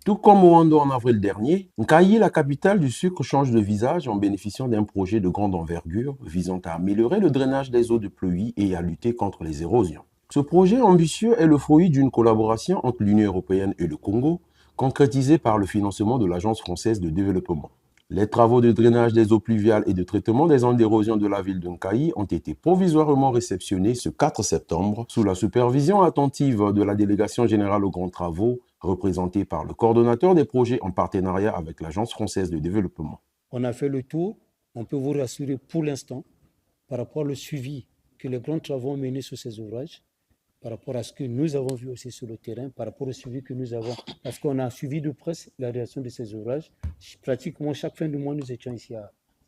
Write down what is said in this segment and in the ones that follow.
Tout comme Oando en avril dernier, Nkayi, la capitale du sucre, change de visage en bénéficiant d'un projet de grande envergure visant à améliorer le drainage des eaux de pluie et à lutter contre les érosions. Ce projet ambitieux est le fruit d'une collaboration entre l'Union européenne et le Congo, concrétisée par le financement de l'Agence française de développement. Les travaux de drainage des eaux pluviales et de traitement des zones d'érosion de la ville de Nkayi ont été provisoirement réceptionnés ce 4 septembre sous la supervision attentive de la délégation générale aux grands travaux, représentée par le coordonnateur des projets en partenariat avec l'Agence française de développement. On a fait le tour. On peut vous rassurer pour l'instant par rapport au suivi que les grands travaux ont mené sur ces ouvrages, par rapport à ce que nous avons vu aussi sur le terrain, par rapport au suivi que nous avons, parce qu'on a suivi de près la réalisation de ces ouvrages. Pratiquement chaque fin de mois, nous étions ici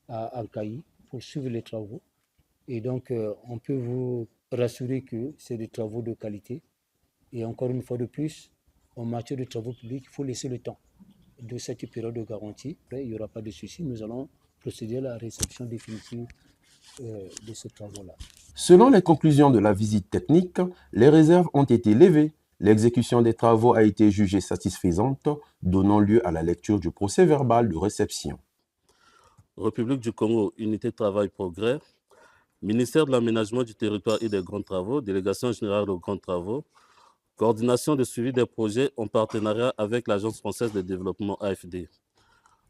à Nkayi pour suivre les travaux. Et donc, on peut vous rassurer que c'est des travaux de qualité. Et encore une fois de plus, en matière de travaux publics, il faut laisser le temps de cette période de garantie. Après, il n'y aura pas de souci. Nous allons procéder à la réception définitive de ces travaux-là. Selon les conclusions de la visite technique, les réserves ont été levées. L'exécution des travaux a été jugée satisfaisante, donnant lieu à la lecture du procès-verbal de réception. République du Congo, Unité Travail Progrès, Ministère de l'Aménagement du Territoire et des Grands Travaux, Délégation Générale aux Grands Travaux, Coordination de suivi des projets en partenariat avec l'Agence française de développement AFD.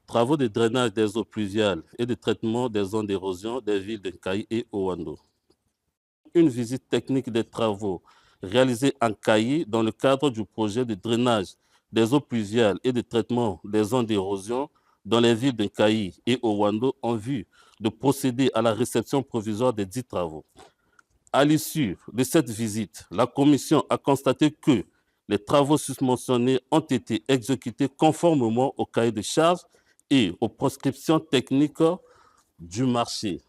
Travaux de drainage des eaux pluviales et de traitement des zones d'érosion des villes de Nkayi et Oando. Une visite technique des travaux réalisés en Nkayi dans le cadre du projet de drainage des eaux pluviales et de traitement des zones d'érosion dans les villes de Nkayi et Oando en vue de procéder à la réception provisoire des dits travaux. À l'issue de cette visite, la Commission a constaté que les travaux susmentionnés ont été exécutés conformément au cahier de charges et aux prescriptions techniques du marché.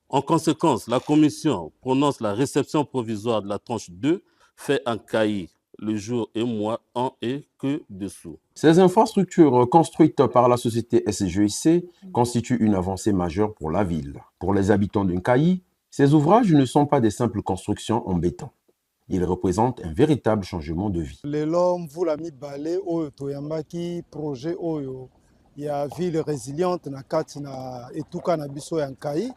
En conséquence, la Commission prononce la réception provisoire de la tranche 2 fait en Nkayi le jour et mois en et que dessous. Ces infrastructures construites par la société SGIC constituent une avancée majeure pour la ville. Pour les habitants de Nkayi, ces ouvrages ne sont pas des simples constructions en béton. Ils représentent un véritable changement de vie. Lelo mvula mibale oyo toyambaki projet oyo ya ville résiliente na kati na etuka na biso ya Nkayi.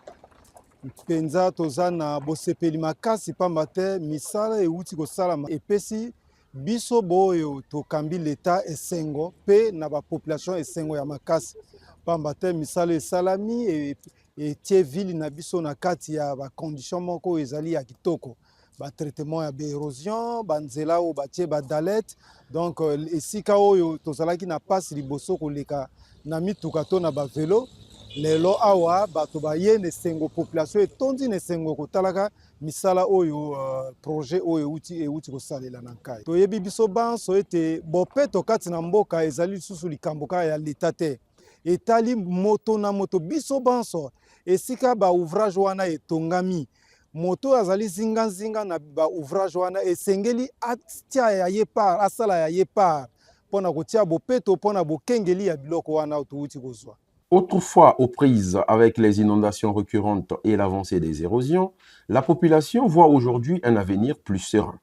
Mpenza toza na bosepeli makasi pamba te misala euti kosalama epesi biso boyo tokambi leta esengo pe na bapopulation esengo ya makasi pamba te misala esalami etie ville na biso na kati ya bacondition moko ezali ya kitoko, batraitement ya baérosion, banzela oyo batie badalete. Donc esika oyo tozalaki na pasi liboso koleka na mituka to na bavelo, lelo awa bato baye na esengo population etondi na esengo kotalaka misala oyo projet oyo euti kosalela na Nkayi. Toyebi biso banso ete bopeto kati na mboka ezali lisusu likambo kaka ya leta te, etali moto na moto. Biso banso esika ba ouvrage wana etongami, moto azali zinga na ba ouvrage wana esengeli atia ya ye part, asala ya ye part mpona kotia bopeto mpona bokengeli ya biloko wana touti kozwa. Autrefois aux prises avec les inondations récurrentes et l'avancée des érosions, la population voit aujourd'hui un avenir plus serein.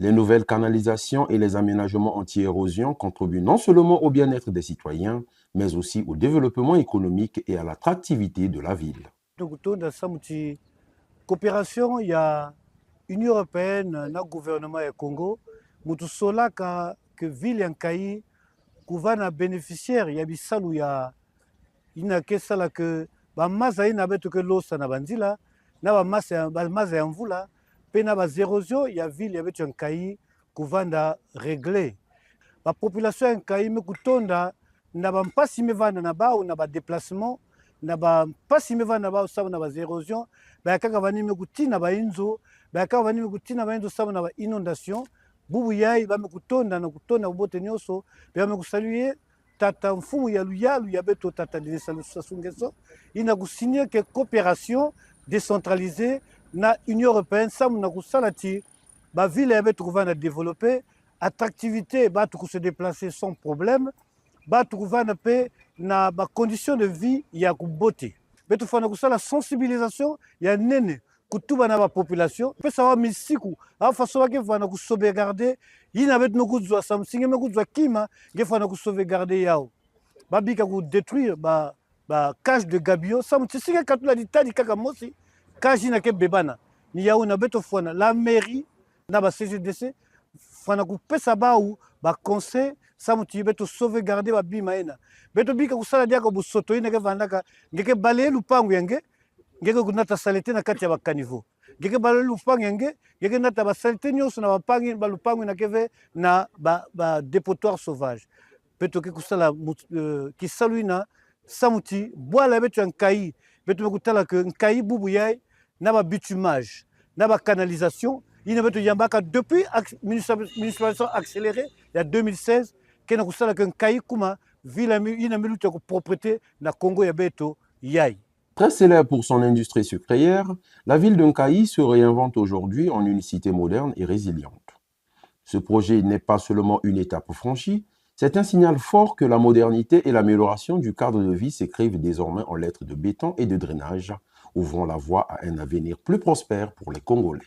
Les nouvelles canalisations et les aménagements anti-érosion contribuent non seulement au bien-être des citoyens, mais aussi au développement économique et à l'attractivité de la ville. Coopération, il y a Union européenne, le gouvernement du Congo, mutusola que ville ya Nkayi kuvana bénéficiaire ya bisalu ya ina kesala que ba maza ina beto que losa na banzila na ba maza ya mvula pe na ba érosion ya ville ya beto Nkayi kuvanda régler ba population ya Nkayi me kutonda na ba mpasi mevanda na ba ou na ba déplacement na ba mpasi mevanda ba sabu na ba érosion ba kaka vani me kutina ba inzo ba kaka vani me kutina ba inzo sabu na ba inondation bubu yai ba me kutonda na kutonda bote nyoso ba me kusaluer tata mfumu ya luyalu ya beto tata de sasungeso ina kusigner que coopération décentralisée na Union européenne samu na kusalati ba ville ya beto kuvana développer attractivité ba tu se déplacer sans problème ba tu kuvana pe na ba condition de vie ya kubote beto fana kusala sensibilisation ya nene kutuba na population pesa wa misiku afaso wake fana ku sauvegarder yina betu no kuzwa samsinge me kuzwa kima nge fana ku sauvegarder yao babika ku détruire ba cage de gabion samu tsike katula ditadi kaka mosi cage na ke bebana ni yao na beto fana la mairie na ba CGDC fana ku pesa baou ba conseil samu ti beto sauvegarder ba bima ena beto bika kusala dia ko busoto ina ke vandaka ngeke bale lupangu yange ngeke kunata salite na kati ya bakanivo ngeke bale lupangu yange ngeke nata ba salite nyonso na bapangi ba lupangu na keve na ba dépotoir sauvage beto ke kusala kisaluina samuti bwala beto nkai beto kutala ke nkai bubu yai na ba bitumage na ba canalisation ina beto yambaka depuis municipalisation accélérée il y a 2016 kena kusala ke nkai kuma ville ina miluta ko propriété na Congo ya beto yai. Très célèbre pour son industrie sucrière, la ville de Nkayi se réinvente aujourd'hui en une cité moderne et résiliente. Ce projet n'est pas seulement une étape franchie, c'est un signal fort que la modernité et l'amélioration du cadre de vie s'écrivent désormais en lettres de béton et de drainage, ouvrant la voie à un avenir plus prospère pour les Congolais.